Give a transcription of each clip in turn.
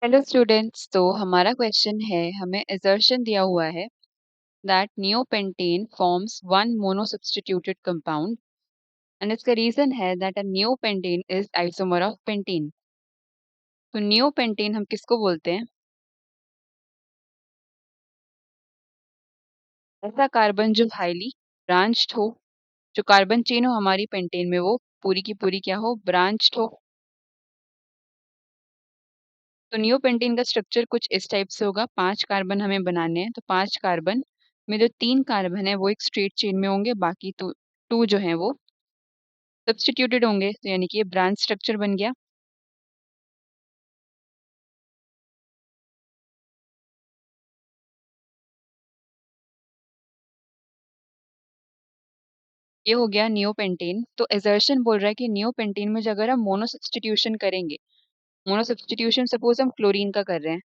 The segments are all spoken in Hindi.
Hello students. तो हमारा क्वेश्चन है, हमें assertion दिया हुआ है that neopentane forms one monosubstituted compound and इसका रीजन है that a neopentane is isomer of pentane। तो neopentane हम किसको बोलते हैं? ऐसा कार्बन जो हाईली ब्रांच्ड हो, जो कार्बन चेन हो हमारी पेंटेन में वो पूरी की पूरी क्या हो, ब्रांच्ड हो। तो नियोपेंटेन का स्ट्रक्चर कुछ इस टाइप से होगा। 5 कार्बन हमें बनाने हैं, तो 5 कार्बन में जो 3 कार्बन है वो एक स्ट्रेट चेन में होंगे, बाकी तो 2 जो हैं वो सब्स्टिट्यूटेड होंगे। तो यानी कि ये ब्रांच स्ट्रक्चर बन गया। ये हो गया नियोपेंटेन। तो एजर्शन बोल रहा है कि नियोपेंटेन में जो अगर हम मोनो सब्स्टिट्यूशन करेंगे, मोनो सब्स्टिट्यूशन सपोज हम क्लोरीन का कर रहे हैं,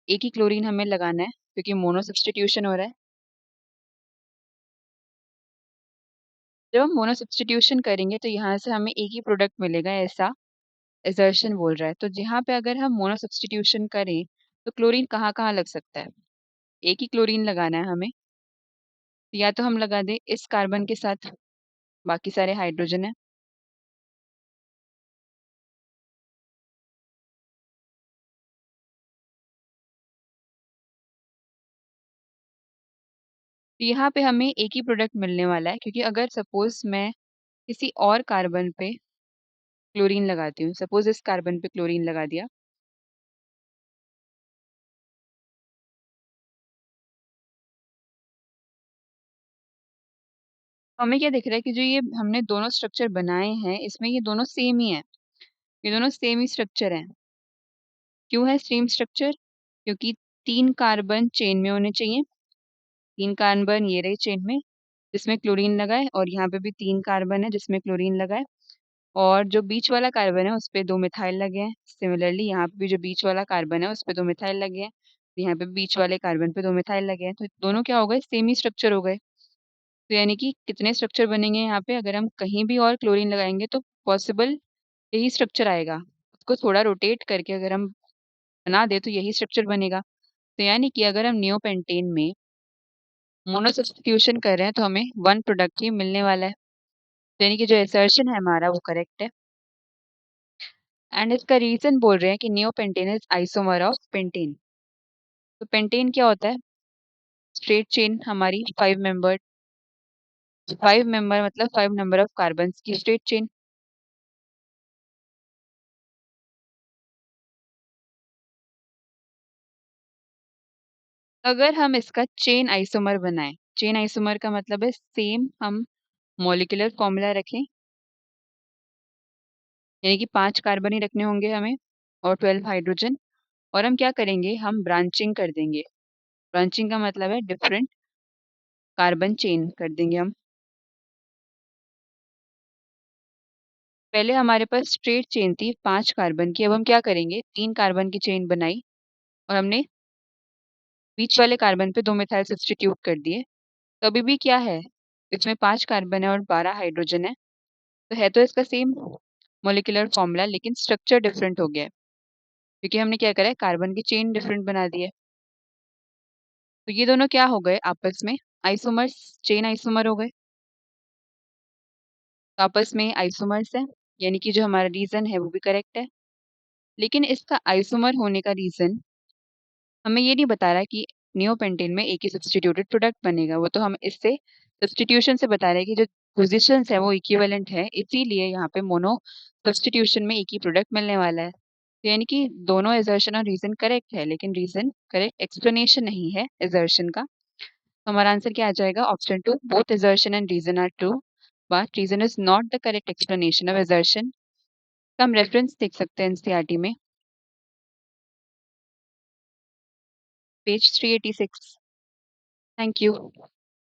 एक ही क्लोरीन हमें लगाना है क्योंकि मोनो सब्स्टिट्यूशन हो रहा है। जब हम मोनो सब्स्टिट्यूशन करेंगे तो यहाँ से हमें एक ही प्रोडक्ट मिलेगा, ऐसा एजर्शन बोल रहा है। तो जहाँ पे अगर हम मोनो सब्स्टिट्यूशन करें तो क्लोरीन कहाँ कहाँ लग सकता है? एक ही क्लोरीन लगाना है हमें, तो या तो हम लगा दें इस कार्बन के साथ, बाकी सारे हाइड्रोजन है। तो यहाँ पे हमें एक ही प्रोडक्ट मिलने वाला है, क्योंकि अगर सपोज मैं किसी और कार्बन पे क्लोरीन लगाती हूँ, सपोज इस कार्बन पे क्लोरीन लगा दिया, तो हमें क्या दिख रहा है कि जो ये हमने दोनों स्ट्रक्चर बनाए हैं इसमें ये दोनों सेम ही है, ये दोनों सेम ही स्ट्रक्चर है। क्यों है सेम स्ट्रक्चर? क्योंकि 3 कार्बन चेन में होने चाहिए। 3 कार्बन ये रहे चेन में जिसमें क्लोरीन लगा है, और यहाँ पे भी 3 कार्बन है जिसमें क्लोरीन लगा है, और जो बीच वाला कार्बन है उस पे 2 मिथाइल लगे हैं। सिमिलरली यहाँ पे भी जो बीच वाला कार्बन है उस पे 2 मिथाइल लगे हैं, तो यहाँ पे बीच वाले कार्बन पे 2 मिथाइल लगे हैं। तो दोनों क्या हो गए, सेम ही स्ट्रक्चर हो गए। तो यानी कि कितने स्ट्रक्चर बनेंगे यहाँ पे, अगर हम कहीं भी और क्लोरीन लगाएंगे तो पॉसिबल यही स्ट्रक्चर आएगा। उसको थोड़ा रोटेट करके अगर हम बना दे तो यही स्ट्रक्चर बनेगा। तो यानी कि अगर हम नियोपेंटेन में मोनो सब्स्टिट्यूशन कर रहे हैं तो हमें वन प्रोडक्ट ही मिलने वाला है। तो यानी कि जो असर्शन है हमारा वो करेक्ट है। एंड इसका रीजन बोल रहे हैं कि neopentane is isomer of pentane. तो पेंटेन क्या होता है? स्ट्रेट चेन हमारी 5 मेंबर, 5 मेंबर मतलब 5 नंबर ऑफ कार्बन की स्ट्रेट चेन। अगर हम इसका चेन आइसोमर बनाएं, चेन आइसोमर का मतलब है सेम हम मॉलिक्यूलर फॉर्मूला रखें, यानी कि 5 कार्बन ही रखने होंगे हमें और 12 हाइड्रोजन। और हम क्या करेंगे, हम ब्रांचिंग कर देंगे। ब्रांचिंग का मतलब है डिफरेंट कार्बन चेन कर देंगे हम। पहले हमारे पास स्ट्रेट चेन थी 5 कार्बन की, अब हम क्या करेंगे, 3 कार्बन की चेन बनाई और हमने बीच वाले कार्बन पे 2 मिथाइल सब्स्टिट्यूट कर दिए। तो अभी भी क्या है, इसमें 5 कार्बन है और 12 हाइड्रोजन है, तो है तो इसका सेम मोलिकुलर फॉर्मूला, लेकिन स्ट्रक्चर डिफरेंट हो गया है क्योंकि हमने क्या करा है, कार्बन की चेन डिफरेंट बना दी है। तो ये दोनों क्या हो गए आपस में, आइसोमर्स, चेन आइसोमर हो गए। तो आपस में आइसोमर्स है, यानी कि जो हमारा रीजन है वो भी करेक्ट है। लेकिन इसका आइसोमर होने का रीजन हमें ये नहीं बता रहा कि नियोपेंटेन में एक ही सब्स्टिट्यूटेड प्रोडक्ट बनेगा। वो तो हम इससे सब्स्टिट्यूशन से बता रहे हैं कि जो पोजीशंस है वो इक्विवेलेंट है, इसीलिए यहाँ पे मोनो सब्स्टिट्यूशन में एक ही प्रोडक्ट मिलने वाला है। तो यानी कि दोनों एजर्शन और रीजन करेक्ट है, लेकिन रीजन करेक्ट एक्सप्लेनेशन नहीं है एजर्शन का। तो हमारा आंसर क्या आ जाएगा, option 2, both assertion and reason are true but reason is not the correct explanation of assertion. हम रेफरेंस देख सकते हैं एनसीईआरटी में, पेज 386। Thank you.